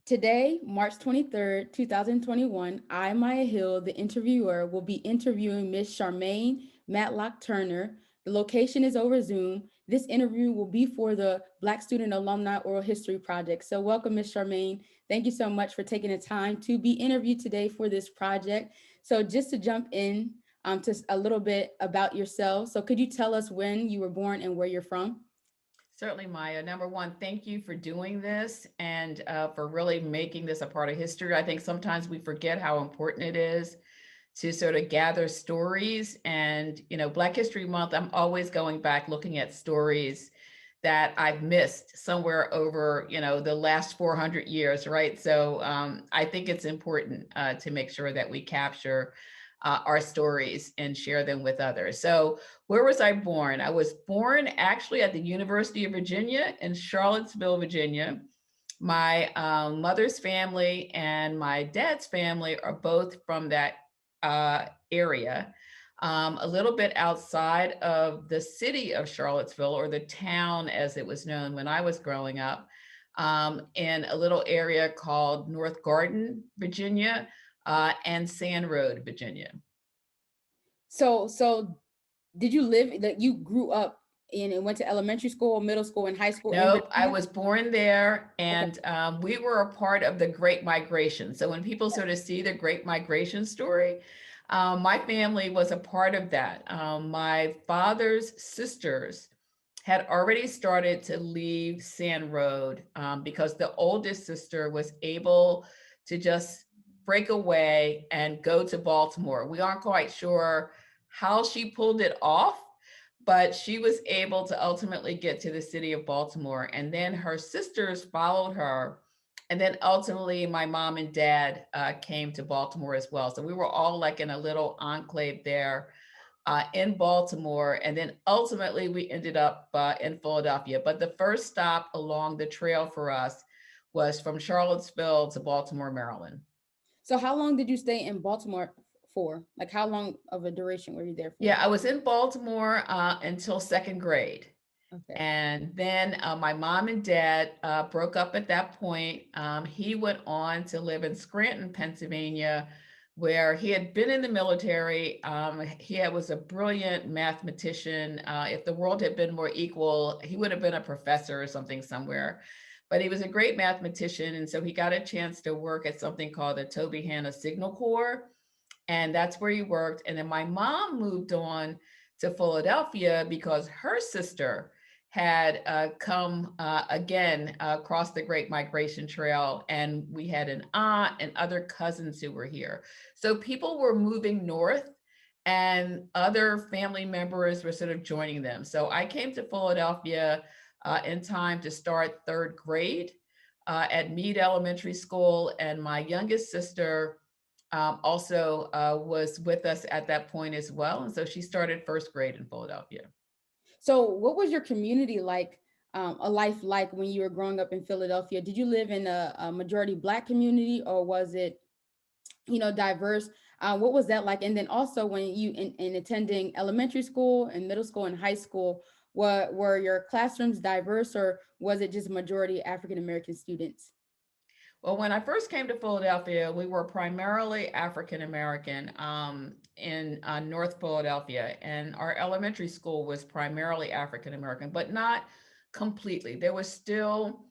Today, March 23rd, 2021, I, Maya Hill, the interviewer, will be interviewing Ms. Sharmain Matlock-Turner. The location is over Zoom. This interview will be for the Black Student Alumni Oral History Project. So welcome, Ms. Sharmain. Thank you so much for taking the time to be interviewed today for this project. So just to jump in to a little bit about yourself. So could you tell us when you were born and where you're from? Certainly, Maya. Number one, thank you for doing this and for really making this a part of history. I think sometimes we forget how important it is to sort of gather stories. And, Black History Month, I'm always going back looking at stories that I've missed somewhere over, the last 400 years, right? So I think it's important to make sure that we capture our stories and share them with others. So, where was I born? I was born actually at the University of Virginia in Charlottesville, Virginia. My mother's family and my dad's family are both from that area, a little bit outside of the city of Charlottesville, or the town as it was known when I was growing up, in a little area called North Garden, Virginia, and Sand Road, Virginia. So did you live that you grew up in and went to elementary school, middle school, and high school in Nope, I Virginia? was born there, Okay. and we were a part of the Great Migration. So when people sort of see the Great Migration story, my family was a part of that. My father's sisters had already started to leave Sand Road because the oldest sister was able to just break away and go to Baltimore. We aren't quite sure how she pulled it off, but she was able to ultimately get to the city of Baltimore. And then her sisters followed her. And then ultimately, my mom and dad came to Baltimore as well. So we were all like in a little enclave there in Baltimore. And then ultimately, we ended up in Philadelphia. But the first stop along the trail for us was from Charlottesville to Baltimore, Maryland. So how long did you stay in Baltimore for? Like how long of a duration were you there for? Yeah, I was in Baltimore until second grade. Okay. And then my mom and dad broke up at that point. He went on to live in Scranton, Pennsylvania, where he had been in the military. Was a brilliant mathematician. If the world had been more equal, he would have been a professor or something somewhere. But he was a great mathematician. And so he got a chance to work at something called the Toby Hanna Signal Corps. And that's where he worked. And then my mom moved on to Philadelphia because her sister had come again across the Great Migration Trail, and we had an aunt and other cousins who were here. So people were moving north, and other family members were sort of joining them. So I came to Philadelphia in time to start third grade at Meade Elementary School, and my youngest sister also was with us at that point as well. And so she started first grade in Philadelphia. So what was your community like, a life like when you were growing up in Philadelphia? Did you live in a majority Black community or was it, diverse? What was that like? And then also when you in attending elementary school and middle school and high school, were your classrooms diverse or was it just majority African American students? Well, when I first came to Philadelphia, we were primarily African American in North Philadelphia, and our elementary school was primarily African American, but not completely. There was still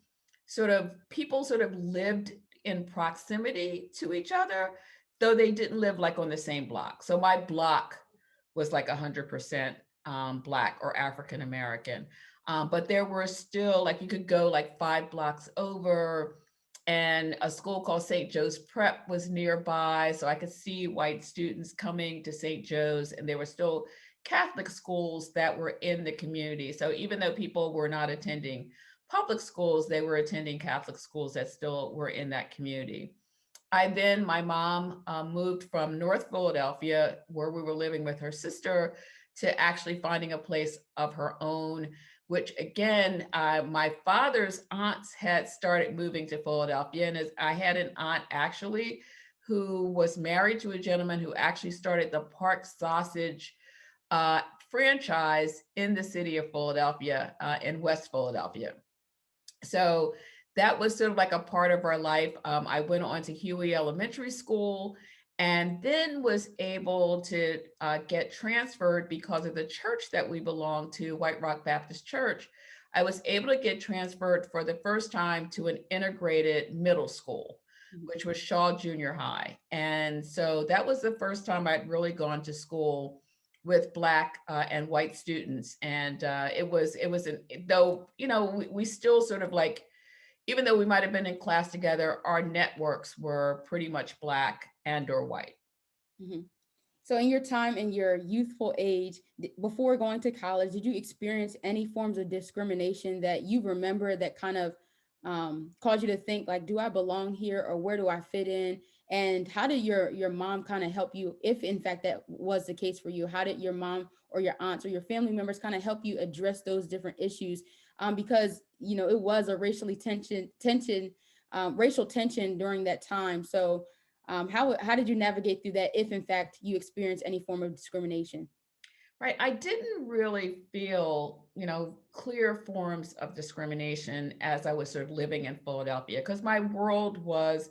sort of people sort of lived in proximity to each other, though they didn't live like on the same block. So my block was like 100% Black or African American, but there were still like you could go like 5 blocks over and a school called St. Joe's Prep was nearby. So I could see white students coming to St. Joe's, and there were still Catholic schools that were in the community. So even though people were not attending public schools, they were attending Catholic schools that still were in that community. My mom moved from North Philadelphia, where we were living with her sister, to actually finding a place of her own, which again, my father's aunts had started moving to Philadelphia. And as I had an aunt actually who was married to a gentleman who actually started the Park Sausage uh, franchise in the city of Philadelphia, in West Philadelphia. So that was sort of like a part of our life. I went on to Huey Elementary School and then was able to get transferred because of the church that we belonged to, White Rock Baptist Church. I was able to get transferred for the first time to an integrated middle school, Mhm. which was Shaw Junior High. And so that was the first time I'd really gone to school with Black and white students. And though, we still sort of like, even though we might have been in class together, our networks were pretty much Black and or white. Mhm. So in your time in your youthful age, before going to college, did you experience any forms of discrimination that you remember that kind of caused you to think like, do I belong here or where do I fit in? And how did your mom kind of help you, if in fact that was the case for you? How did your mom or your aunts or your family members kind of help you address those different issues? Because it was a racial tension during that time. So how did you navigate through that if in fact you experienced any form of discrimination? Right. I didn't really feel, clear forms of discrimination as I was sort of living in Philadelphia because my world was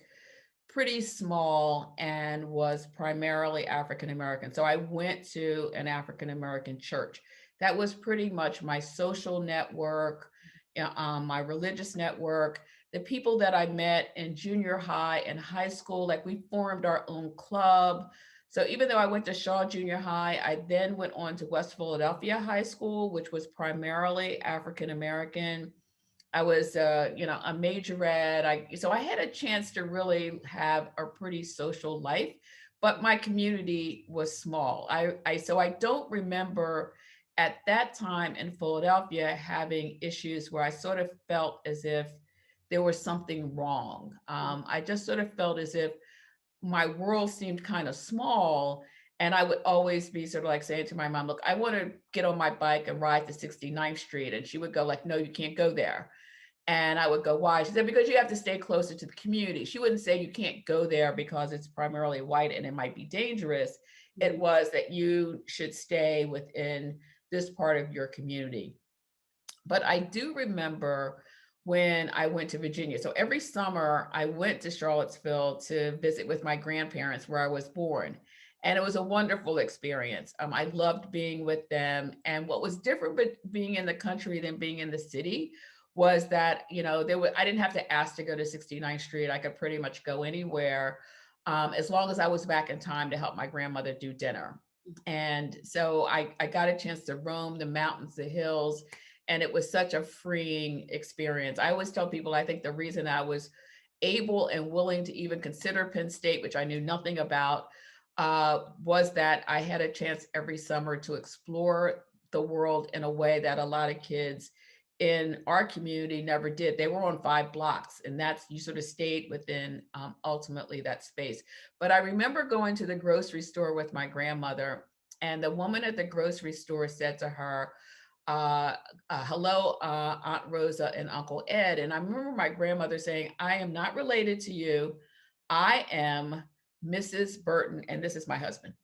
pretty small and was primarily African American. So I went to an African American church. That was pretty much my social network, my religious network. The people that I met in junior high and high school, like we formed our own club. So even though I went to Shaw Junior High, I then went on to West Philadelphia High School, which was primarily African American. I was, a majorette. So I had a chance to really have a pretty social life, but my community was small. So I don't remember at that time in Philadelphia having issues where I sort of felt as if there was something wrong. I just sort of felt as if my world seemed kind of small. And I would always be sort of like saying to my mom, look, I want to get on my bike and ride to 69th Street. And she would go like, no, you can't go there. And I would go, why? She said, because you have to stay closer to the community. She wouldn't say you can't go there because it's primarily white and it might be dangerous. It Mhm. was that you should stay within this part of your community. But I do remember when I went to Virginia. So every summer I went to Charlottesville to visit with my grandparents where I was born. And it was a wonderful experience. I loved being with them. And what was different but being in the country than being in the city was that, I didn't have to ask to go to 69th Street. I could pretty much go anywhere as long as I was back in time to help my grandmother do dinner. And so I got a chance to roam the mountains, the hills, and it was such a freeing experience. I always tell people I think the reason I was able and willing to even consider Penn State, which I knew nothing about, was that I had a chance every summer to explore the world in a way that a lot of kids in our community never did. They were on 5 blocks, and that's you sort of stayed within ultimately that space. But I remember going to the grocery store with my grandmother, and the woman at the grocery store said to her, uh, hello, Aunt Rosa and Uncle Ed. And I remember my grandmother saying, I am not related to you. I am Mrs. Burton, and this is my husband.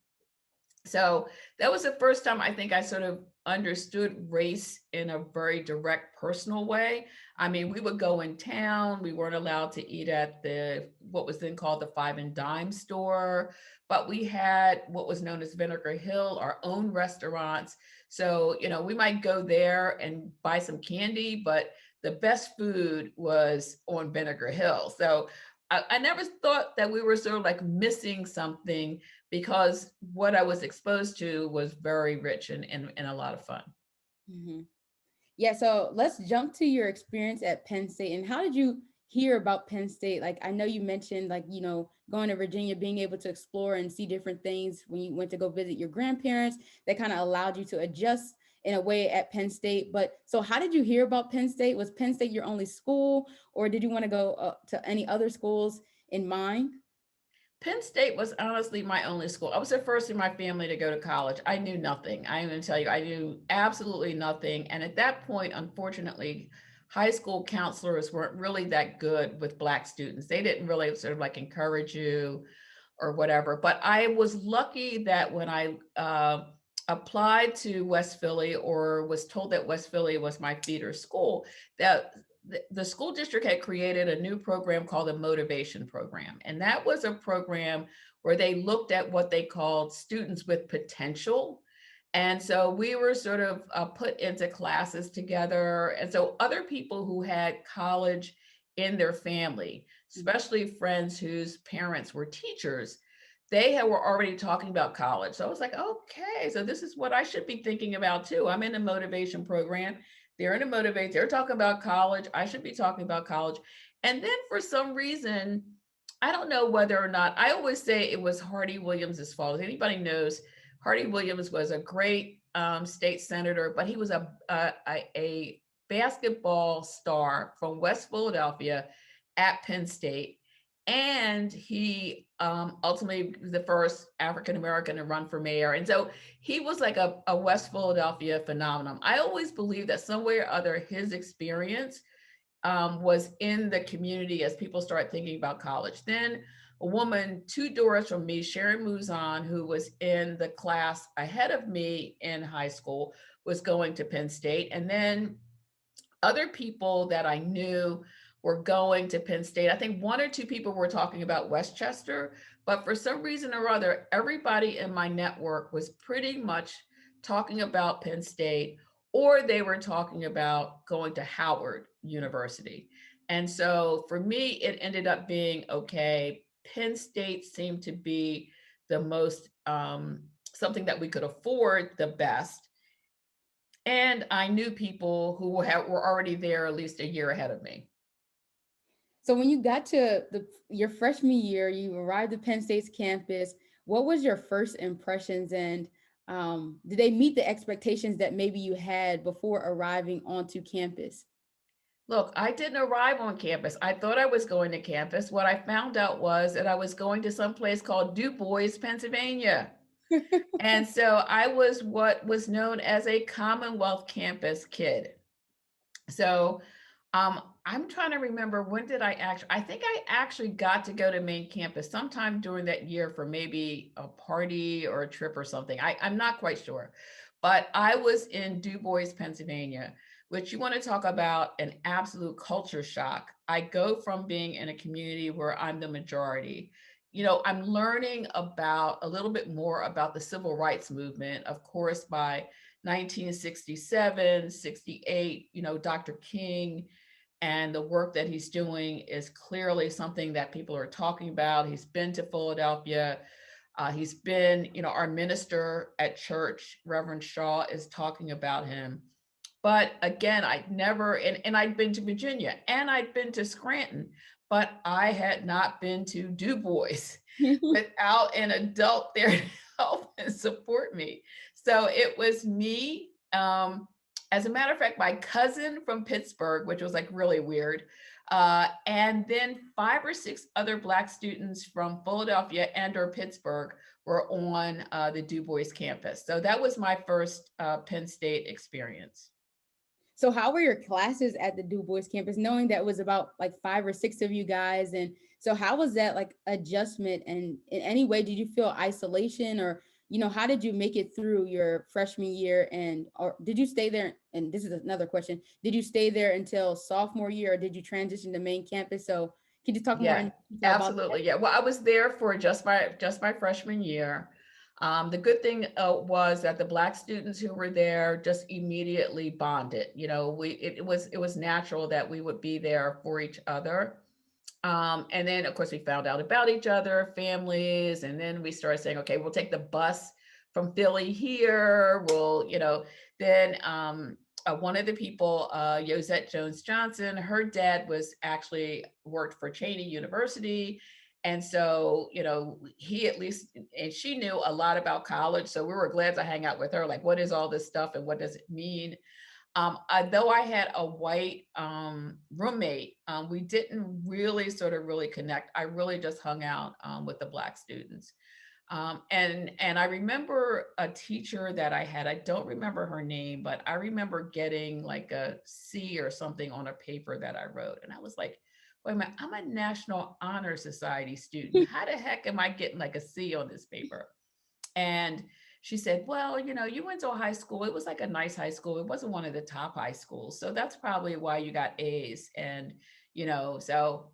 So that was the first time I think I sort of understood race in a very direct, personal way. I mean, we would go in town. We weren't allowed to eat at what was then called the Five and Dime store, but we had what was known as Vinegar Hill, our own restaurants. So, we might go there and buy some candy, but the best food was on Vinegar Hill. So I never thought that we were sort of like missing something because what I was exposed to was very rich and a lot of fun. Mhm. Yeah, so let's jump to your experience at Penn State. And how did you hear about Penn State? Like, I know you mentioned, like, going to Virginia, being able to explore and see different things when you went to go visit your grandparents, that kind of allowed you to adjust in a way at Penn State. But so, how did you hear about Penn State? Was Penn State your only school, or did you want to go to any other schools in mind? Penn State was honestly my only school. I was the first in my family to go to college. I knew nothing. I'm going to tell you, I knew absolutely nothing. And at that point, unfortunately, high school counselors weren't really that good with Black students. They didn't really sort of like encourage you or whatever. But I was lucky that when I applied to West Philly or was told that West Philly was my feeder school, that the school district had created a new program called the motivation program. And that was a program where they looked at what they called students with potential. And so we were sort of put into classes together. And so other people who had college in their family, especially friends whose parents were teachers, were already talking about college. So I was like, okay, so this is what I should be thinking about too. I'm in a motivation program. They're in a motivate. They're talking about college. I should be talking about college. And then for some reason, I don't know whether or not, I always say it was Hardy Williams's fault. If anybody knows, Hardy Williams was a great state senator, but he was a basketball star from West Philadelphia at Penn State. And he ultimately was the first African American to run for mayor. And so he was like a West Philadelphia phenomenon. I always believe that some way or other his experience was in the community as people start thinking about college. Then a woman 2 doors from me, Sharon Muzan, who was in the class ahead of me in high school, was going to Penn State. And then other people that I knew were going to Penn State. I think 1 or 2 people were talking about Westchester, but for some reason or other, everybody in my network was pretty much talking about Penn State, or they were talking about going to Howard University. And so for me, it ended up being okay. Penn State seemed to be the most something that we could afford the best. And I knew people who were already there at least a year ahead of me. So when you got to your freshman year, you arrived at Penn State's campus. What was your first impressions, and did they meet the expectations that maybe you had before arriving onto campus? Look, I didn't arrive on campus. I thought I was going to campus. What I found out was that I was going to some place called Du Bois, Pennsylvania. And so I was what was known as a Commonwealth campus kid. So I'm trying to remember, when did I think I actually got to go to main campus sometime during that year for maybe a party or a trip or something. I'm not quite sure. But I was in Du Bois, Pennsylvania, which, you want to talk about an absolute culture shock. I go from being in a community where I'm the majority. I'm learning about a little bit more about the civil rights movement, of course, by 1967, 68, Dr. King and the work that he's doing is clearly something that people are talking about. He's been to Philadelphia. He's been, our minister at church, Reverend Shaw, is talking about him. But again, I'd never, and I'd been to Virginia and I'd been to Scranton, but I had not been to Du Bois without an adult there to help and support me. So it was me. As a matter of fact, my cousin from Pittsburgh, which was like really weird, and then 5 or 6 other Black students from Philadelphia and/or Pittsburgh were on the Du Bois campus. So that was my first Penn State experience. So how were your classes at the Du Bois campus, knowing that it was about like 5 or 6 of you guys? And so how was that like adjustment? And in any way, did you feel isolation, or, how did you make it through your freshman year? And or did you stay there? And this is another question. Did you stay there until sophomore year, or did you transition to main campus? So can you talk more Yeah, in detail about that? absolutely. Yeah. Well, I was there for just my freshman year. The good thing was that the Black students who were there just immediately bonded. It was natural that we would be there for each other. And then, of course, we found out about each other, families, and then we started saying, okay, we'll take the bus from Philly here. Then one of the people, Yosette Jones Johnson, her dad was actually worked for Cheney University. And so, he at least, and she knew a lot about college. So we were glad to hang out with her. Like, what is all this stuff and what does it mean? Though I had a white roommate, we didn't really sort of really connect. I really just hung out with the Black students. And I remember a teacher that I had, I don't remember her name, but I remember getting like a C or something on a paper that I wrote. And I was like, wait a minute, I'm a National Honor Society student. How the heck am I getting like a C on this paper? And she said, well, you went to a high school. It was like a nice high school. It wasn't one of the top high schools. So that's probably why you got A's. And, so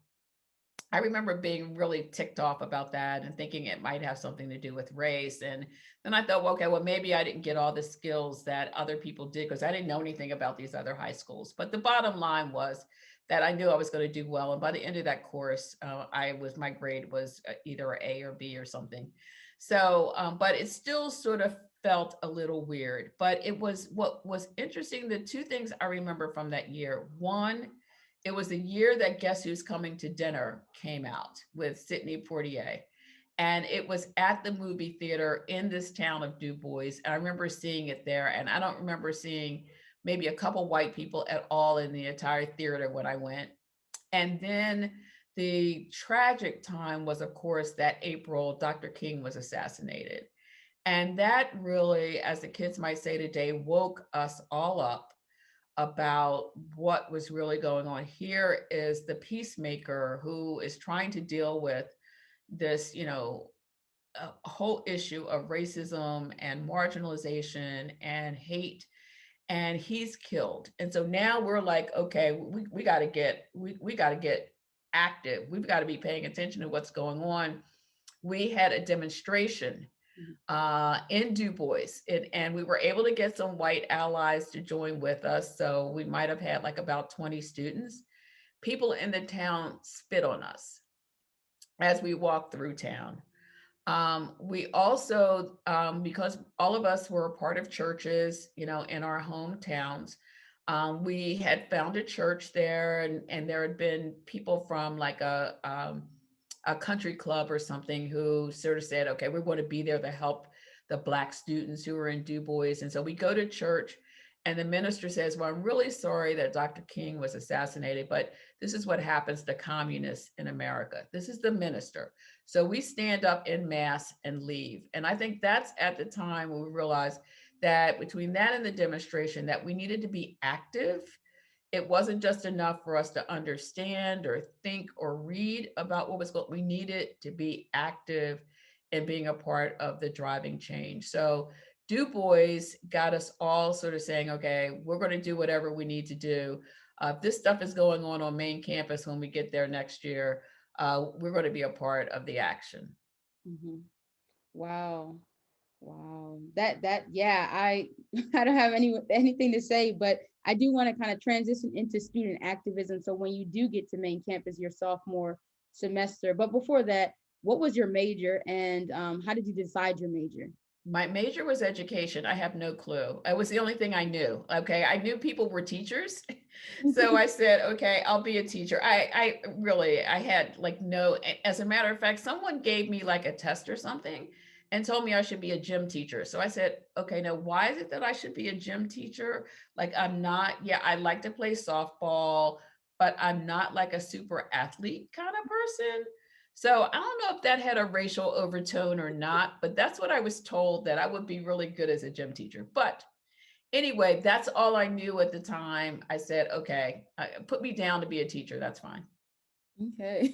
I remember being really ticked off about that and thinking it might have something to do with race. And then I thought, well, okay, well, maybe I didn't get all the skills that other people did because I didn't know anything about these other high schools. But the bottom line was that I knew I was going to do well. And by the end of that course, my grade was either an A or B or something. So, but it still sort of felt a little weird. But it was what was interesting. The two things I remember from that year: one, it was the year that Guess Who's Coming to Dinner came out with Sidney Poitier. And it was at the movie theater in this town of Du Bois. And I remember seeing it there. And I don't remember seeing maybe a couple white people at all in the entire theater when I went. And then the tragic time was, of course, that April Dr. King was assassinated. And that really, as the kids might say today, woke us all up about what was really going on. Here is the peacemaker who is trying to deal with this, a whole issue of racism and marginalization and hate, and he's killed. And so now we're like, okay, we got to get active. We've got to be paying attention to what's going on. We had a demonstration in Du Bois, and we were able to get some white allies to join with us. So we might have had like about 20 students. People in the town spit on us as we walked through town. We also, because all of us were a part of churches, in our hometowns, we had found a church there, and there had been people from like a country club or something who sort of said, okay, we want to be there to help the Black students who are in Du Bois. And so we go to church, and the minister says, well, I'm really sorry that Dr. King was assassinated, but this is what happens to communists in America. This is the minister. So we stand up in mass and leave. And I think that's at the time when we realized that between that and the demonstration, that we needed to be active. It wasn't just enough for us to understand or think or read about what was going on. We needed to be active in being a part of the driving change. So Du Bois got us all sort of saying, okay, we're going to do whatever we need to do. This stuff is going on main campus when we get there next year. We're going to be a part of the action. Mm-hmm. Wow. Wow. Yeah, I don't have anything to say, but I do want to kind of transition into student activism. So when you do get to main campus, your sophomore semester, but before that, what was your major, and how did you decide your major? My major was education. I have no clue. It was the only thing I knew. Okay. I knew people were teachers. So I said, okay, I'll be a teacher. I had like no, as a matter of fact, someone gave me like a test or something and told me I should be a gym teacher. So I said, okay, now why is it that I should be a gym teacher? Like I'm not, yeah, I like to play softball, but I'm not like a super athlete kind of person. So I don't know if that had a racial overtone or not, but that's what I was told, that I would be really good as a gym teacher. But anyway, that's all I knew at the time. I said, okay, put me down to be a teacher. That's fine. Okay.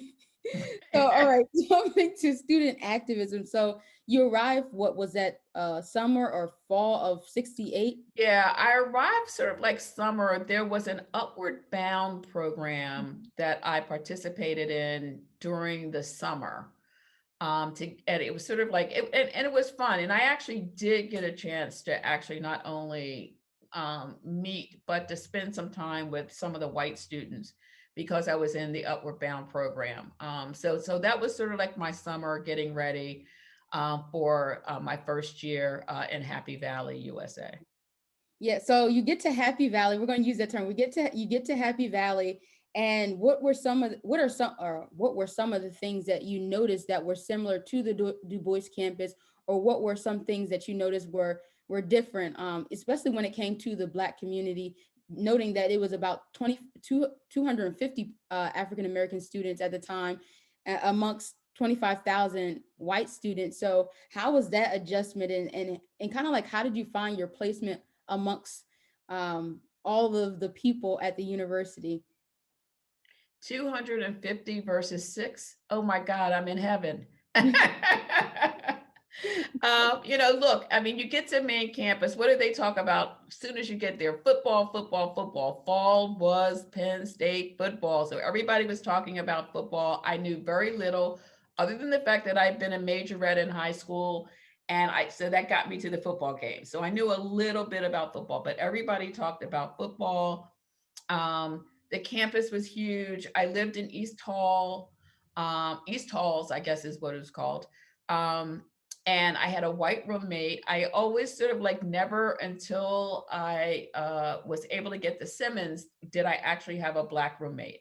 So, all right, jumping to student activism. So you arrived, what was that, summer or fall of 68? Yeah, I arrived sort of like summer. There was an Upward Bound program that I participated in during the summer. And it was sort of like and it was fun. And I actually did get a chance to actually not only meet, but to spend some time with some of the white students because I was in the Upward Bound program. So that was sort of like my summer getting ready for my first year in Happy Valley, USA. Yeah, so you get to Happy Valley. We're going to use that term. You get to Happy Valley, and what were some of the things that you noticed that were similar to the Du Bois campus, or what were some things that you noticed were different, especially when it came to the Black community, noting that it was about 250 African American students at the time, amongst 25,000 white students. So how was that adjustment, and kind of like how did you find your placement amongst all of the people at the university? 250 versus 6. Oh my God, I'm in heaven. Look, I mean, you get to main campus. What do they talk about as soon as you get there? Football, football, football. Fall was Penn State football. So everybody was talking about football. I knew very little other than the fact that I'd been a majorette in high school. So that got me to the football game. So I knew a little bit about football, but everybody talked about football. The campus was huge. I lived in East Halls, I guess is what it was called. Um, and I had a white roommate. I always sort of like never until I was able to get to Simmons did I actually have a black roommate,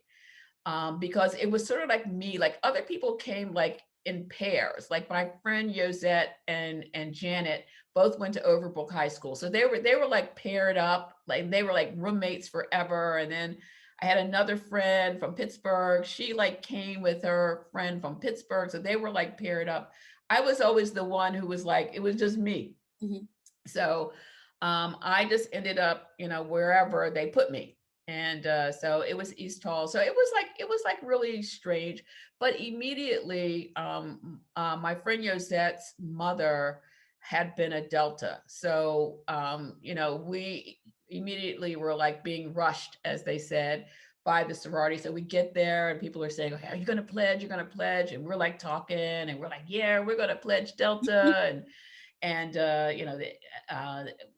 because it was sort of like me. Like other people came like in pairs. Like my friend Yosette and Janet both went to Overbrook High School, so they were like paired up, like they were like roommates forever. And then I had another friend from Pittsburgh. She like came with her friend from Pittsburgh, so they were like paired up. I was always the one who was like, it was just me. Mhm. So I just ended up, wherever they put me. And so it was East Hall. So it was like really strange. But immediately, my friend Yosette's mother had been a Delta. So, we immediately were like being rushed, as they said, by the sorority. So we get there and people are saying, okay, are you going to pledge? You're going to pledge. And we're like talking and we're like, yeah, we're going to pledge Delta. And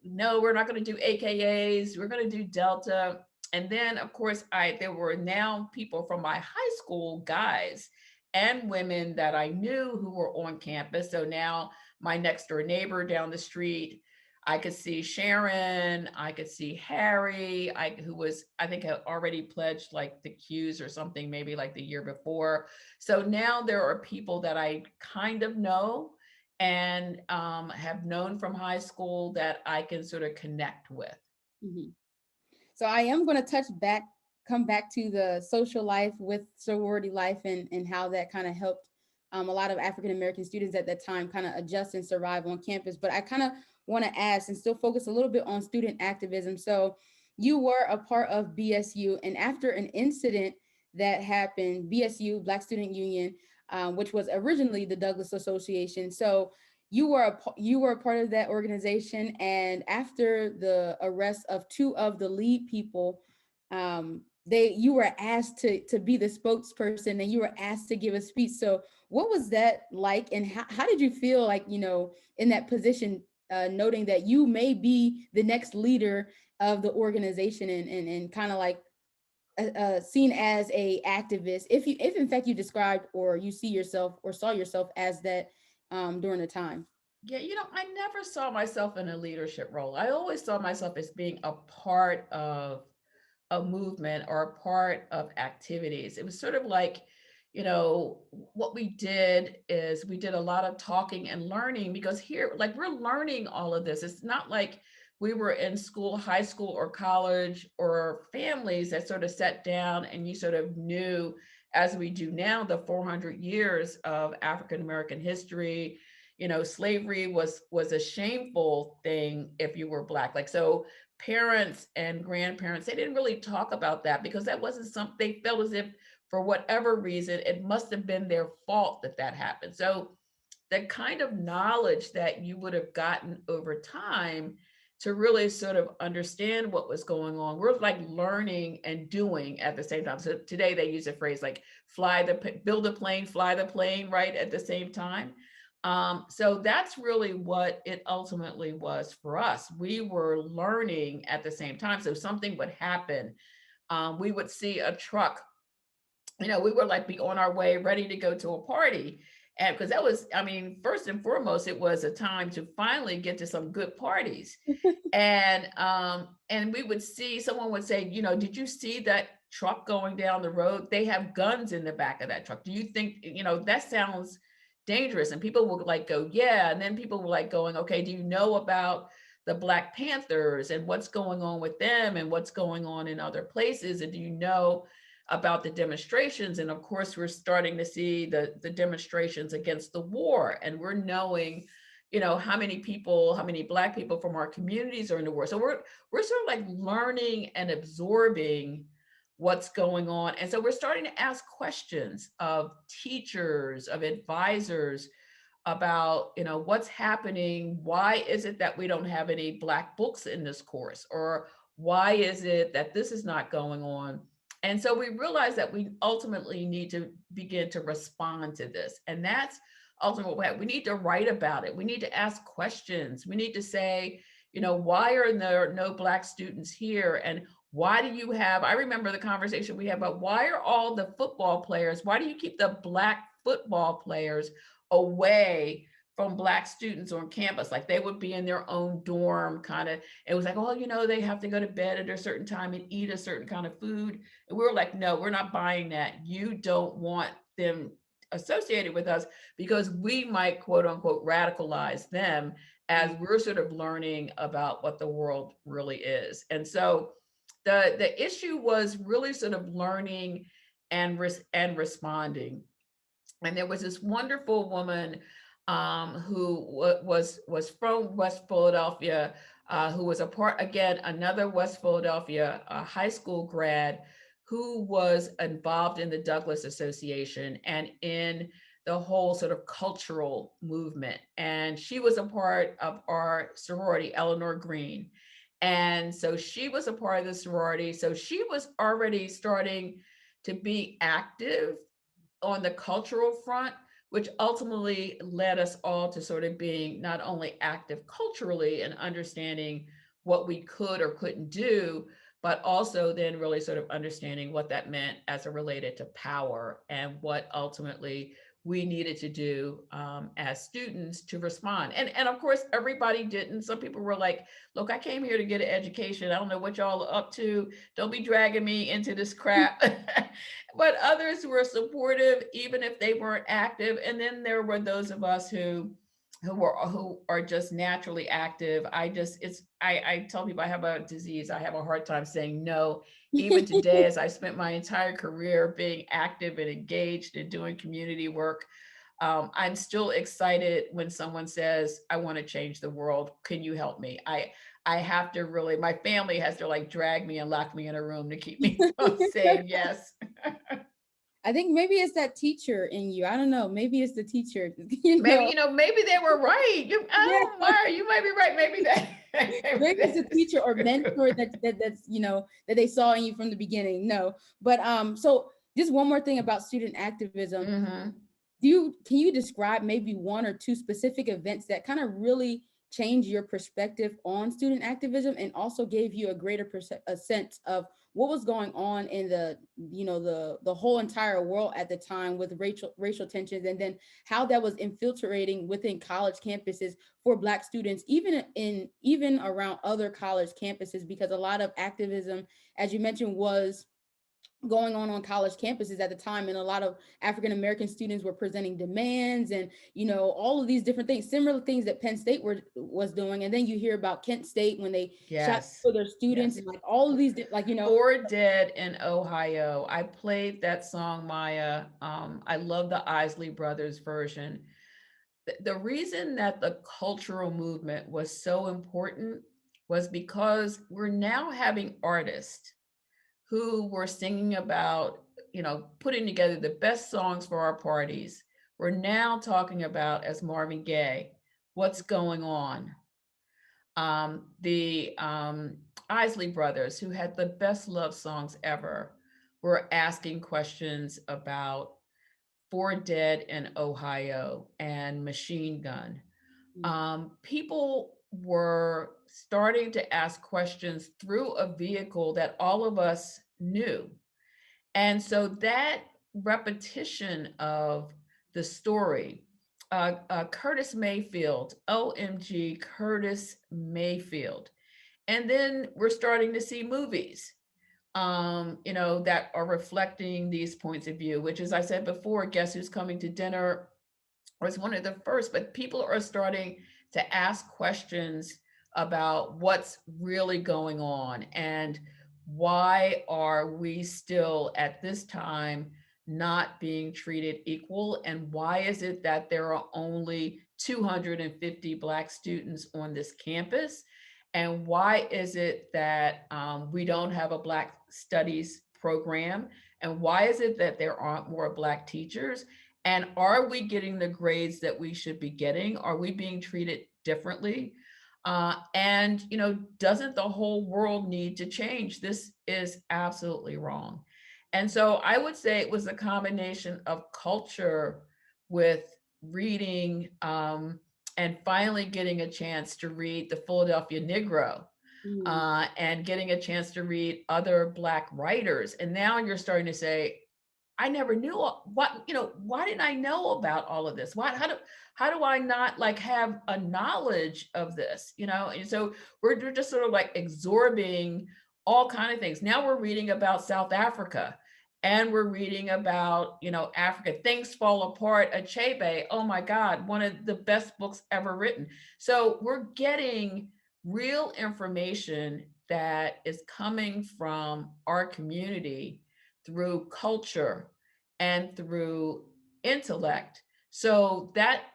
no, we're not going to do AKAs. We're going to do Delta. And then, of course, there were now people from my high school, guys and women that I knew who were on campus. So now my next door neighbor down the street, I could see Sharon, I could see Harry, who was, I think, had already pledged like the Qs or something, maybe like the year before. So now there are people that I kind of know and have known from high school that I can sort of connect with. Mhm. So I am going to come back to the social life with sorority life and how that kind of helped a lot of African American students at that time kind of adjust and survive on campus. But I kind of want to ask and still focus a little bit on student activism. So you were a part of BSU, and after an incident that happened, BSU, Black Student Union, which was originally the Douglas Association. So you were a part of that organization, and after the arrest of two of the lead people, they you were asked to be the spokesperson, and you were asked to give a speech. So what was that like, and how did you feel like, in that position, noting that you may be the next leader of the organization, and kind of like seen as a activist, if in fact you described or you see yourself or saw yourself as that during the time? Yeah, I never saw myself in a leadership role. I always saw myself as being a part of a movement or a part of activities. It was sort of like, what we did is we did a lot of talking and learning, because here, like, we're learning all of this. It's not like we were in school, high school or college, or families that sort of sat down and you sort of knew, as we do now, the 400 years of African American history. Slavery was a shameful thing if you were Black. Like, so parents and grandparents, they didn't really talk about that because that wasn't something they felt as if, for whatever reason, it must have been their fault that happened. So the kind of knowledge that you would have gotten over time to really sort of understand what was going on, we're like learning and doing at the same time. So today they use a phrase like build a plane, fly the plane, right, at the same time. So that's really what it ultimately was for us. We were learning at the same time. So something would happen. We would see a truck, we would like be on our way ready to go to a party. And because that was, I mean, first and foremost, it was a time to finally get to some good parties. And we would see, someone would say, did you see that truck going down the road? They have guns in the back of that truck. Do you think, that sounds dangerous? And people would like go, yeah. And then people were like going, okay, do you know about the Black Panthers and what's going on with them and what's going on in other places? And do you know about the demonstrations? And of course, we're starting to see the demonstrations against the war, and we're knowing, how many Black people from our communities are in the war. So we're sort of like learning and absorbing what's going on. And so we're starting to ask questions of teachers, of advisors, about, what's happening. Why is it that we don't have any Black books in this course? Or why is it that this is not going on? And so we realized that we ultimately need to begin to respond to this. And that's ultimately what we need to write about it. We need to ask questions. We need to say, why are there no Black students here? And why do you have, I remember the conversation we had about why are all the football players, why do you keep the Black football players away from Black students on campus? Like they would be in their own dorm kind of. It was like, oh, they have to go to bed at a certain time and eat a certain kind of food. And we were like, no, we're not buying that. You don't want them associated with us because we might, quote unquote, radicalize them as we're sort of learning about what the world really is. And so the issue was really sort of learning and responding. And there was this wonderful woman who was from West Philadelphia, who was a part, again, another West Philadelphia high school grad who was involved in the Douglas Association and in the whole sort of cultural movement. And she was a part of our sorority, Eleanor Green. And so she was a part of the sorority. So she was already starting to be active on the cultural front, which ultimately led us all to sort of being not only active culturally and understanding what we could or couldn't do, but also then really sort of understanding what that meant as it related to power and what ultimately we needed to do as students to respond. And of course, everybody didn't. Some people were like, look, I came here to get an education. I don't know what y'all are up to. Don't be dragging me into this crap. But others were supportive, even if they weren't active. And then there were those of us who are just naturally active. I tell people I have a disease. I have a hard time saying no. Even today, as I spent my entire career being active and engaged and doing community work, I'm still excited when someone says, I want to change the world. Can you help me? I have to really, my family has to like drag me and lock me in a room to keep me from saying yes. I think maybe it's that teacher in you. I don't know. Maybe it's the teacher, Maybe, maybe they were right. I don't Yeah. know why. You might be right. Maybe that. Maybe Maybe it's a that is teacher or mentor that's that they saw in you from the beginning. No, but so just one more thing about student activism. Mhm. Can you describe maybe one or two specific events that kind of really changed your perspective on student activism and also gave you a greater a sense of what was going on in the the whole entire world at the time with racial tensions, and then how that was infiltrating within college campuses for Black students, even around other college campuses, because a lot of activism, as you mentioned, was going on college campuses at the time, and a lot of African American students were presenting demands, and all of these different things, similar things that Penn State was doing. And then you hear about Kent State when they shot Yes. for their students, Yes. and like all of these For Dead in Ohio. I played that song, Maya. I love the Isley Brothers version. The reason that the cultural movement was so important was because we're now having artists who were singing about, putting together the best songs for our parties. We're now talking about, as Marvin Gaye, what's going on. The Isley Brothers, who had the best love songs ever, were asking questions about For Dead in Ohio and Machine Gun. People were starting to ask questions through a vehicle that all of us knew. And so that repetition of the story, Curtis Mayfield, OMG, Curtis Mayfield. And then we're starting to see movies, that are reflecting these points of view, which, as I said before, Guess Who's Coming to Dinner was one of the first, but people are starting to ask questions about what's really going on and why are we still at this time not being treated equal, and why is it that there are only 250 Black students on this campus, and why is it that we don't have a Black studies program, and why is it that there aren't more Black teachers, And are we getting the grades that we should be getting? Are we being treated differently? And, doesn't the whole world need to change? This is absolutely wrong. And so I would say it was a combination of culture with reading, and finally getting a chance to read the Philadelphia Negro, Mm, and getting a chance to read other Black writers. And now you're starting to say, I never knew why didn't I know about all of this? How do I not like have a knowledge of this? And so we're just sort of like absorbing all kind of things. Now we're reading about South Africa, and we're reading about, Africa. Things Fall Apart, Achebe. Oh my God, one of the best books ever written. So we're getting real information that is coming from our community through culture and through intellect. So that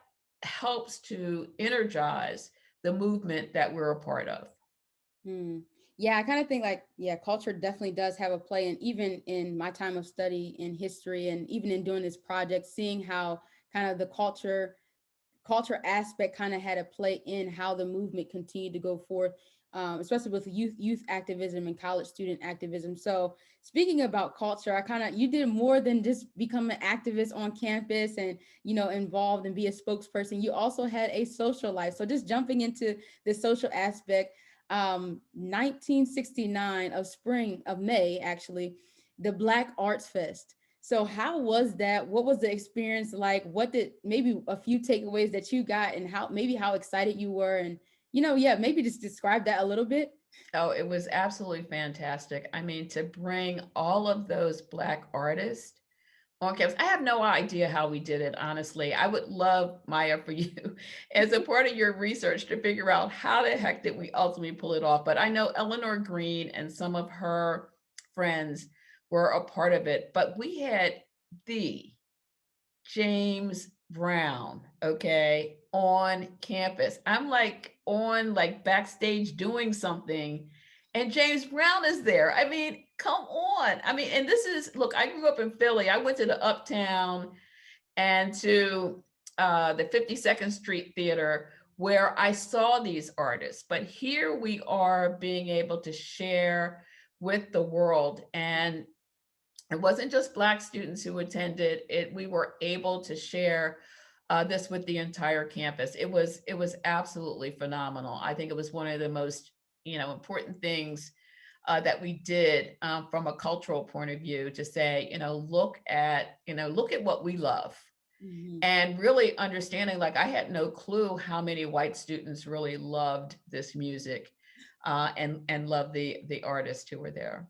helps to energize the movement that we're a part of. mm. Yeah, I kind of think like, yeah, culture definitely does have a play. And even in my time of study in history and even in doing this project, seeing how kind of the culture aspect kind of had a play in how the movement continued to go forth, especially with youth activism and college student activism. So speaking about culture, you did more than just become an activist on campus and involved and be a spokesperson. You also had a social life. So just jumping into the social aspect, 1969 of spring of May actually, the Black Arts Fest. So how was that? What was the experience like? What did maybe a few takeaways that you got and how excited you were and yeah, maybe just describe that a little bit. Oh, it was absolutely fantastic. I mean, to bring all of those Black artists on campus. I have no idea how we did it, honestly. I would love, Maya, for you as a part of your research to figure out how the heck did we ultimately pull it off. But I know Eleanor Green and some of her friends were a part of it. But we had the James Brown, okay, on campus. I'm like on like backstage doing something, and James Brown is there. I mean, come on. I mean, and this is look, I grew up in Philly. I went to the Uptown and to the 52nd Street Theater where I saw these artists. But here we are being able to share with the world. And it wasn't just Black students who attended it. We were able to share this with the entire campus. It was absolutely phenomenal. I think it was one of the most important things that we did from a cultural point of view to say, look at what we love, Mhm. and really understanding. Like I had no clue how many white students really loved this music, and loved the artists who were there.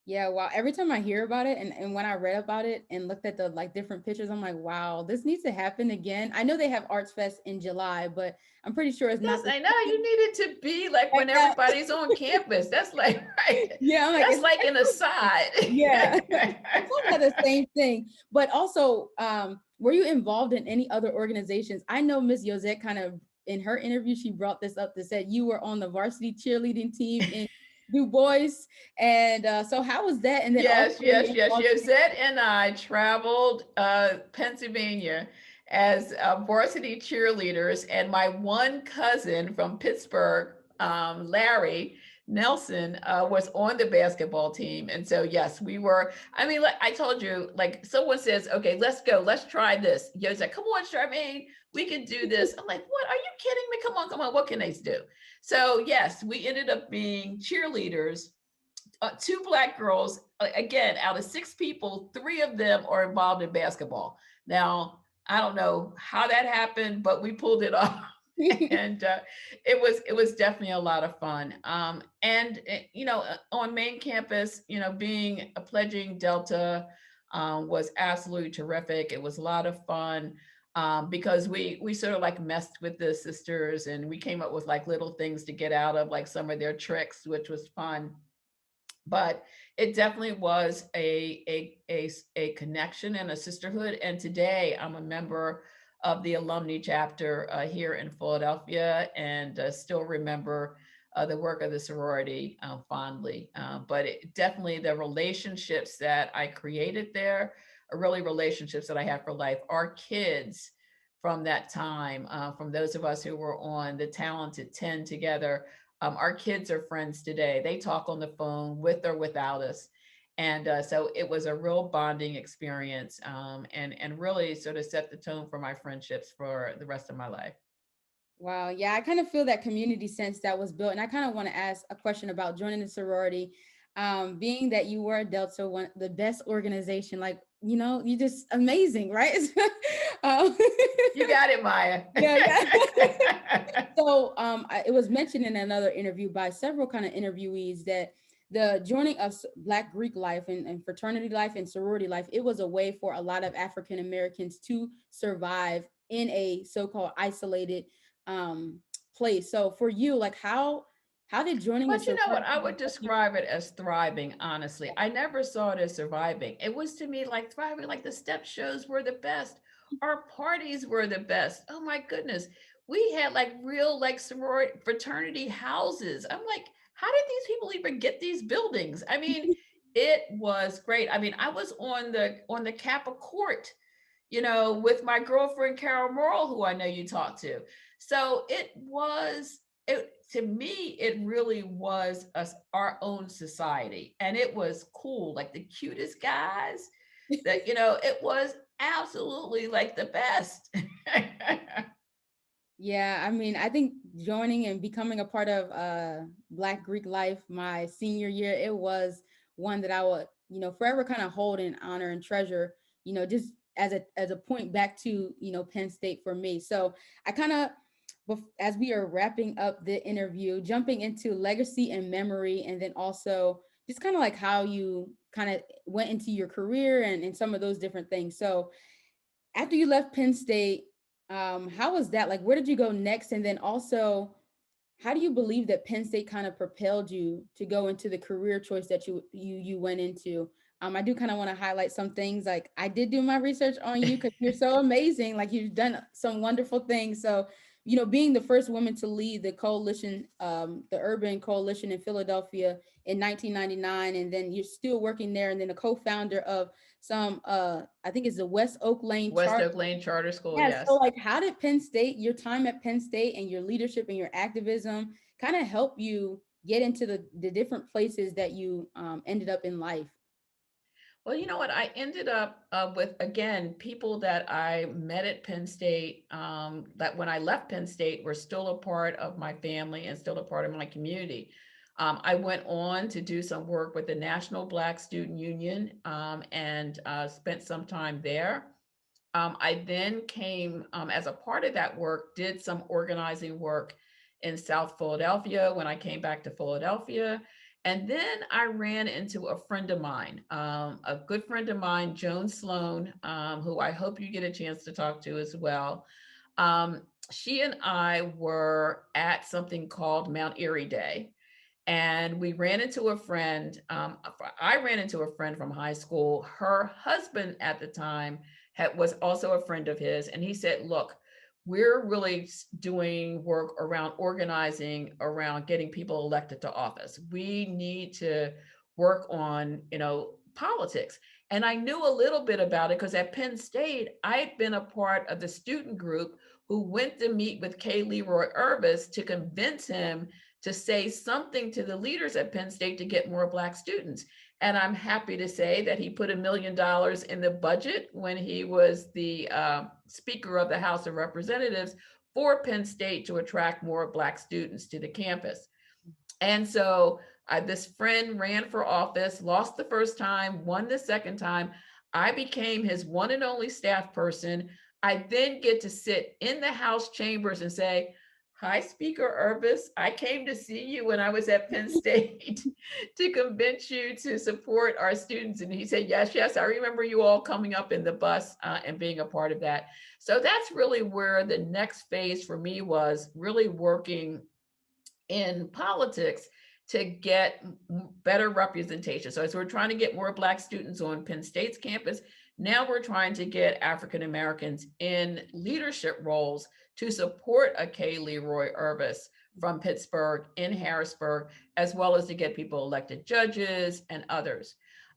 Yeah, wow. Every time I hear about it and when I read about it and looked at the like different pictures, I'm like, wow, this needs to happen again. I know they have Arts Fest in July, but I'm pretty sure it's Yes, not the I know. You need it to be like right when now. everybody's on campus. That's like, right. Yeah, I'm like, That's it's like an aside. yeah. It's kind of the same thing. But also, were you involved in any other organizations? I know Miss Yosette kind of in her interview, she brought this up that said you were on the varsity cheerleading team in Du Bois. And so how was that? And then also Yes, were you yes, yes. involved Josette and I traveled Pennsylvania as varsity cheerleaders, and my one cousin from Pittsburgh, Larry Nelson, was on the basketball team. And so, yes, we were. I mean, like I told you, like someone says, "Okay, let's go, let's try this." Josette, come on, Sharmain, we can do this. I'm like, "What? Are you kidding me? Come on, come on. What can they do?" So, yes, we ended up being cheerleaders, two Black girls. Again, out of six people, three of them are involved in basketball. Now, I don't know how that happened, but we pulled it off. And it was definitely a lot of fun. And on main campus, being a pledging Delta was absolutely terrific. It was a lot of fun. Because we sort of like messed with the sisters, and we came up with like little things to get out of like some of their tricks, which was fun. But it definitely was a connection and a sisterhood. And today I'm a member of the alumni chapter here in Philadelphia, and still remember the work of the sorority fondly. But definitely the relationships that I created there really relationships that I have for life. Our kids from that time, from those of us who were on the Talented 10 together, our kids are friends today. They talk on the phone with or without us. And so it was a real bonding experience, and really sort of set the tone for my friendships for the rest of my life. Wow. Yeah, I kind of feel that community sense that was built. And I kind of want to ask a question about joining the sorority. Being that you were a Delta, one the best organization, like, you just amazing, right? um, You got it, Maya. yeah, yeah. So it was mentioned in another interview by several kind of interviewees that the joining of Black Greek life and fraternity life and sorority life, it was a way for a lot of African Americans to survive in a so-called isolated um, place. So for you, like how did joining a But you know what? sorority I would help you? describe it as thriving, honestly. I never saw it as surviving. It was to me like thriving, like the step shows were the best. Our parties were the best. Oh my goodness. We had like real like sorority fraternity houses. I'm like, how did these people even get these buildings? I mean, it was great. I mean, I was on the Kappa court, with my girlfriend Carol Morrill, who I know you talked to. So it to me, it really was us our own society. And it was cool, like the cutest guys that, it was absolutely like the best. Yeah, I mean, I think joining and becoming a part of Black Greek life my senior year, it was one that I would, forever kind of hold in honor and treasure, just as a point back to, Penn State for me. So I kind of as we are wrapping up the interview, jumping into legacy and memory, and then also just kind of like how you kind of went into your career and some of those different things. So after you left Penn State, how was that? Like, where did you go next? And then also, how do you believe that Penn State kind of propelled you to go into the career choice that you went into? I do kind of want to highlight some things. Like, I did do my research on you because you're so amazing. Like, you've done some wonderful things. So, being the first woman to lead the coalition, the urban coalition in Philadelphia in 1999, and then you're still working there, and then a co-founder of some, I think it's the West Oak Lane West Chart. Oak Lane Charter School, Yeah, so yes. like how did Penn State, your time at Penn State and your leadership and your activism kind of help you get into the different places that you ended up in life? Well, you know what? I ended up with, again, people that I met at Penn State, that when I left Penn State were still a part of my family and still a part of my community. I went on to do some work with the National Black Student Union, and spent some time there. I then came, as a part of that work, did some organizing work in South Philadelphia when I came back to Philadelphia. And then I ran into a friend of mine, a good friend of mine, Joan Sloan, who I hope you get a chance to talk to as well. She and I were at something called Mount Erie Day, and we ran into a friend. I ran into a friend from high school. Her husband at the time was also a friend of his, and he said, "Look, we're really doing work around organizing, around getting people elected to office. We need to work on, politics." And I knew a little bit about it because at Penn State, I had been a part of the student group who went to meet with K. Leroy Urbis to convince him to say something to the leaders at Penn State to get more Black students. And I'm happy to say that he put $1 million in the budget when he was the Speaker of the House of Representatives for Penn State to attract more Black students to the campus. And so this friend ran for office, lost the first time, won the second time. I became his one and only staff person. I then get to sit in the House chambers and say, "Hi, Speaker Urbis. I came to see you when I was at Penn State to convince you to support our students." And he said, "Yes, yes, I remember you all coming up in the bus and being a part of that." So that's really where the next phase for me was, really working in politics to get better representation. So as we're trying to get more Black students on Penn State's campus, now we're trying to get African Americans in leadership roles to support a K. Leroy Urbis from Pittsburgh in Harrisburg, as well as to get people elected judges and others.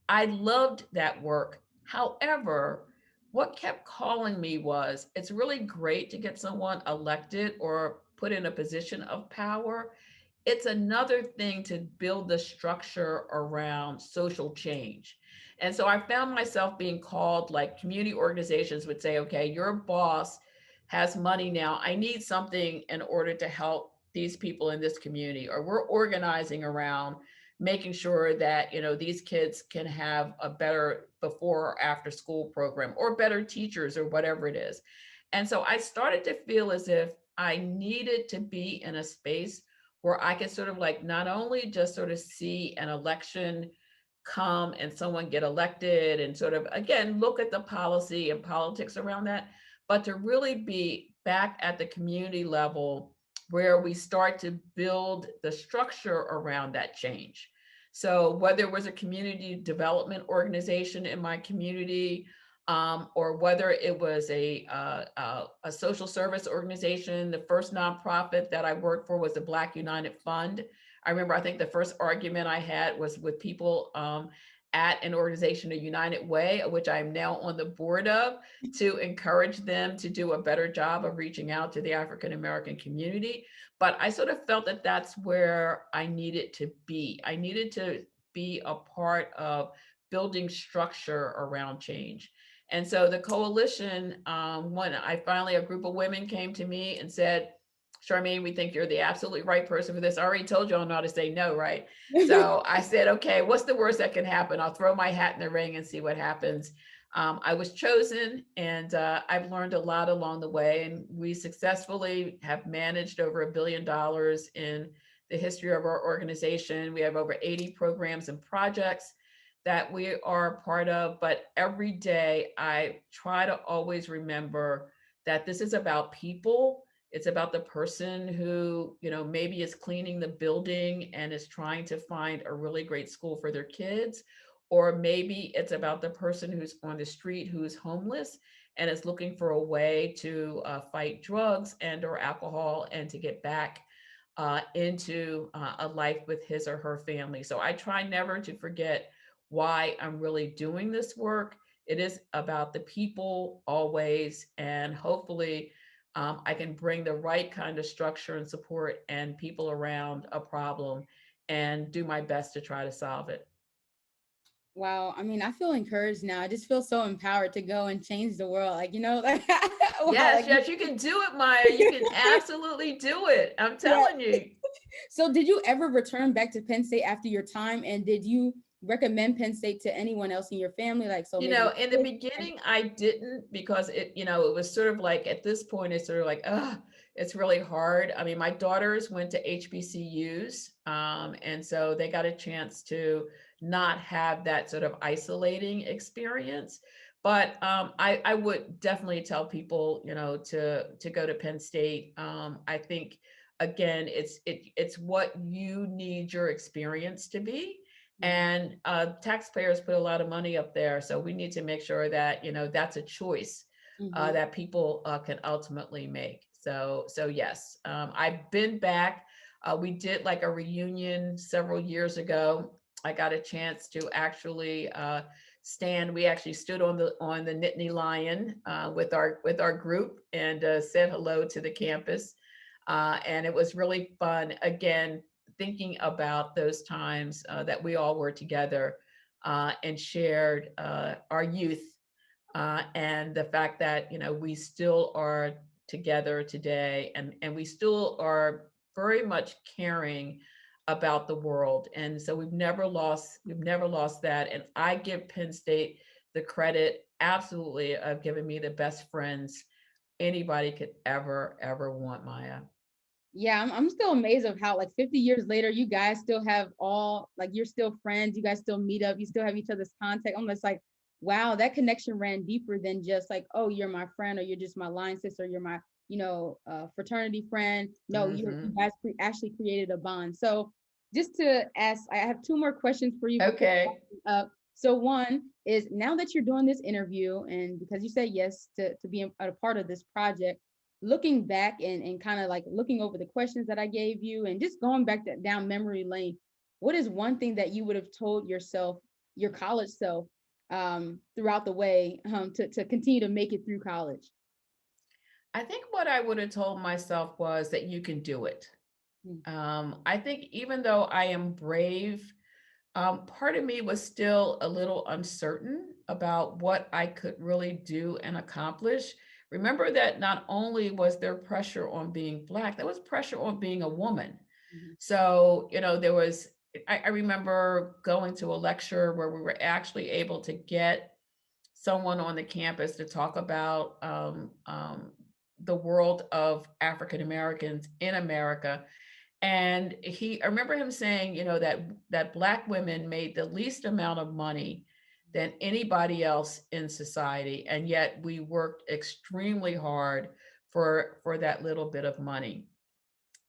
I loved that work. However, what kept calling me was it's really great to get someone elected or put in a position of power. It's another thing to build the structure around social change. And so I found myself being called, like community organizations would say, okay, your boss has money now. I need something in order to help these people in this community, or we're organizing around making sure that these kids can have a better before or after school program or better teachers or whatever it is. And so I started to feel as if I needed to be in a space where I could sort of like not only just sort of see an election come and someone get elected and sort of again look at the policy and politics around that, but to really be back at the community level where we start to build the structure around that change. So whether it was a community development organization in my community, or whether it was a social service organization, the first nonprofit that I worked for was the Black United Fund. I remember, I think the first argument I had was with people at an organization, a United Way, which I am now on the board of, to encourage them to do a better job of reaching out to the African American community. But I sort of felt that that's where I needed to be. I needed to be a part of building structure around change. And so the coalition, when I finally, a group of women came to me and said, Sharmain, we think you're the absolutely right person for this. I already told you all not to say no, right? So I said, okay, what's the worst that can happen? I'll throw my hat in the ring and see what happens. I was chosen, and I've learned a lot along the way. And we successfully have managed over $1 billion in the history of our organization. We have over 80 programs and projects that we are a part of. But every day, I try to always remember that this is about people. It's about the person who, maybe is cleaning the building and is trying to find a really great school for their kids. Or maybe it's about the person who's on the street who's homeless and is looking for a way to fight drugs and or alcohol and to get back into a life with his or her family. So I try never to forget why I'm really doing this work. It is about the people always, and hopefully I can bring the right kind of structure and support and people around a problem and do my best to try to solve it. Wow, I mean, I feel encouraged now. I just feel so empowered to go and change the world. Like, like, wow, Yes, like, yes, you can do it, Maya. You can absolutely do it. I'm yeah. telling you. So, did you ever return back to Penn State after your time? And did you recommend Penn State to anyone else in your family? Like, so maybe your In the kids? beginning, I didn't because it was sort of like at this point, it's sort of like, it's really hard. I mean, my daughters went to HBCUs, and so they got a chance to not have that sort of isolating experience. But I would definitely tell people, to go to Penn State. I think again, it's what you need your experience to be, and taxpayers put a lot of money up there, so we need to make sure that that's a choice Mm-hmm. that people can ultimately make. So yes, I've been back. We did like a reunion several years ago. I got a chance to actually stand. We actually stood on the Nittany Lion with our group and said hello to the campus, and it was really fun. Again, thinking about those times that we all were together and shared our youth, and the fact that we still are together today, and we still are very much caring about the world. And so we've never lost that. And I give Penn State the credit absolutely of giving me the best friends anybody could ever want, Maya. Yeah, I'm still amazed of how like 50 years later, you guys still have all like you're still friends, you guys still meet up, you still have each other's contact. I'm just like, wow, that connection ran deeper than just like, oh, you're my friend or you're just my line sister, you're my, fraternity friend. No, you Hmm. guys actually created a bond. So just to ask, I have two more questions for you before Okay. wrapping up. So one is now that you're doing this interview and because you said yes to be a part of this project, looking back and kind of like looking over the questions that I gave you and just going back down memory lane, what is one thing that you would have told yourself, your college self, throughout the way to continue to make it through college? I think what I would have told myself was that you can do it. Mm. I think even though I am brave, part of me was still a little uncertain about what I could really do and accomplish. Remember that not only was there pressure on being Black, there was pressure on being a woman. Mhm. So, there was, I remember going to a lecture where we were actually able to get someone on the campus to talk about the world of African Americans in America. And I remember him saying, that Black women made the least amount of money than anybody else in society, and yet we worked extremely hard for that little bit of money.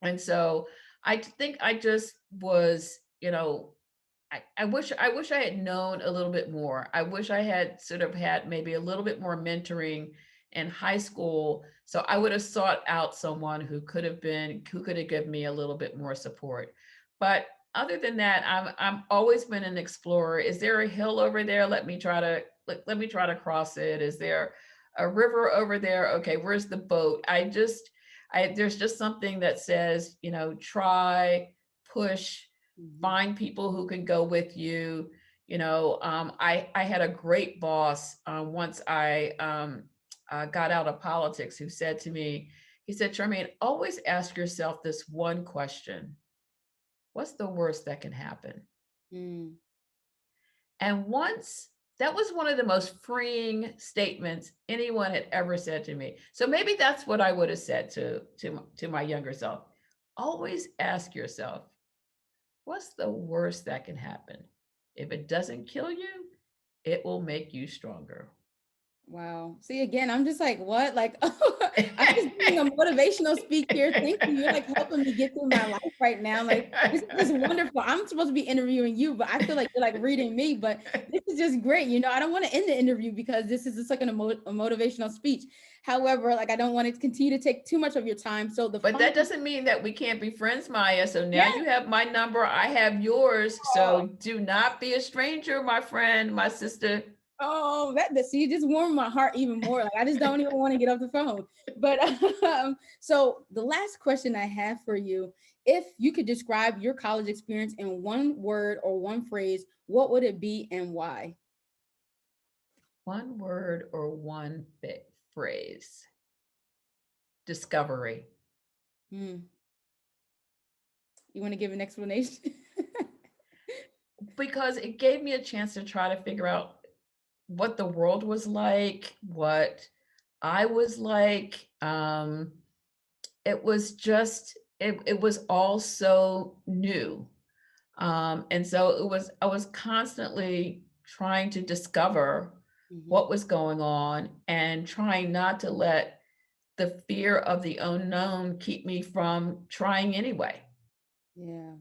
And so I think I just was, I wish I had known a little bit more. I wish I had sort of had maybe a little bit more mentoring in high school. So I would have sought out someone who could have given me a little bit more support. But other than that, I'm always been an explorer. Is there a hill over there? Let me try to cross it. Is there a river over there? Okay, where's the boat? There's just something that says, try, push, Mhm. find people who can go with you. I had a great boss once I got out of politics who said to me, he said, Sharmain, always ask yourself this one question: what's the worst that can happen? Mm. And once that was one of the most freeing statements anyone had ever said to me. So maybe that's what I would have said to my younger self. Always ask yourself, what's the worst that can happen? If it doesn't kill you, it will make you stronger. Wow. See, again, I'm just like, what? Like, I'm just being a motivational speak here. Thank you. You're like helping me get through my life right now. Like, this is just wonderful. I'm supposed to be interviewing you, but I feel like you're like reading me. But this is just great. I don't want to end the interview because this is just like a motivational speech. However, like, I don't want to continue to take too much of your time. So the But final, that doesn't mean that we can't be friends, Maya. So now yeah. you have my number, I have yours. So do not be a stranger, my friend, my sister. Oh, that see, you just warmed my heart even more. Like I just don't even want to get off the phone. But so the last question I have for you, if you could describe your college experience in one word or one phrase, what would it be and why? One word or one phrase: discovery. Hmm. You want to give an explanation? Because it gave me a chance to try to figure out what the world was like, what I was like. It was just, it was all so new. And so I was constantly trying to discover Mhm. what was going on and trying not to let the fear of the unknown keep me from trying anyway. Yeah.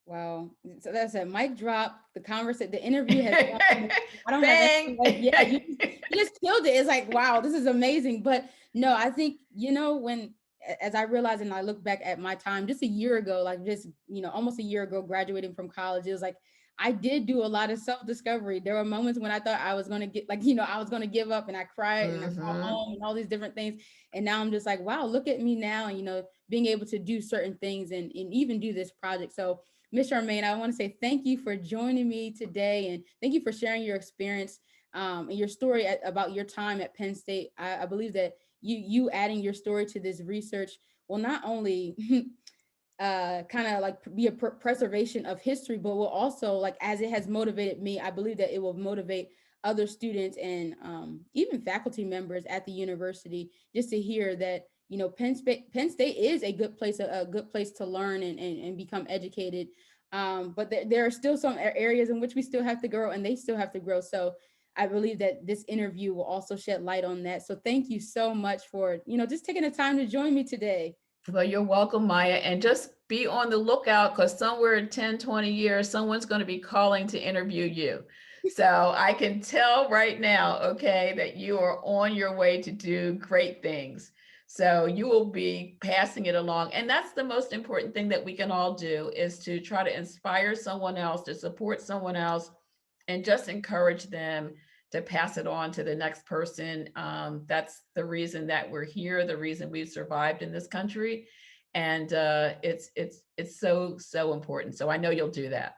Wow. So that's a mic drop. The interview has gone. I don't have anything Bang. like, yeah, you just killed it. It's like, wow, this is amazing. But no, I think, when as I realized and I look back at my time just a year ago, like just, almost a year ago, graduating from college, it was like I did do a lot of self-discovery. There were moments when I thought I was gonna get like, I was gonna give up and I cried and I brought Hmm. home and all these different things. And now I'm just like, wow, look at me now, and being able to do certain things and even do this project. So Ms. Sharmain, I want to say thank you for joining me today, and thank you for sharing your experience and your story about your time at Penn State. I believe that you adding your story to this research will not only kind of like be a preservation of history, but will also, like, as it has motivated me, I believe that it will motivate other students and even faculty members at the university, just to hear that Penn State is a good place, a good place to learn and become educated. But there are still some areas in which we still have to grow, and they still have to grow. So I believe that this interview will also shed light on that. So thank you so much for just taking the time to join me today. Well, you're welcome, Maya. And just be on the lookout, because somewhere in 10, 20 years, someone's going to be calling to interview you. So I can tell right now, okay, that you are on your way to do great things. So you will be passing it along. And that's the most important thing that we can all do, is to try to inspire someone else, to support someone else, and just encourage them to pass it on to the next person. That's the reason that we're here, the reason we've survived in this country. And it's so important. So I know you'll do that.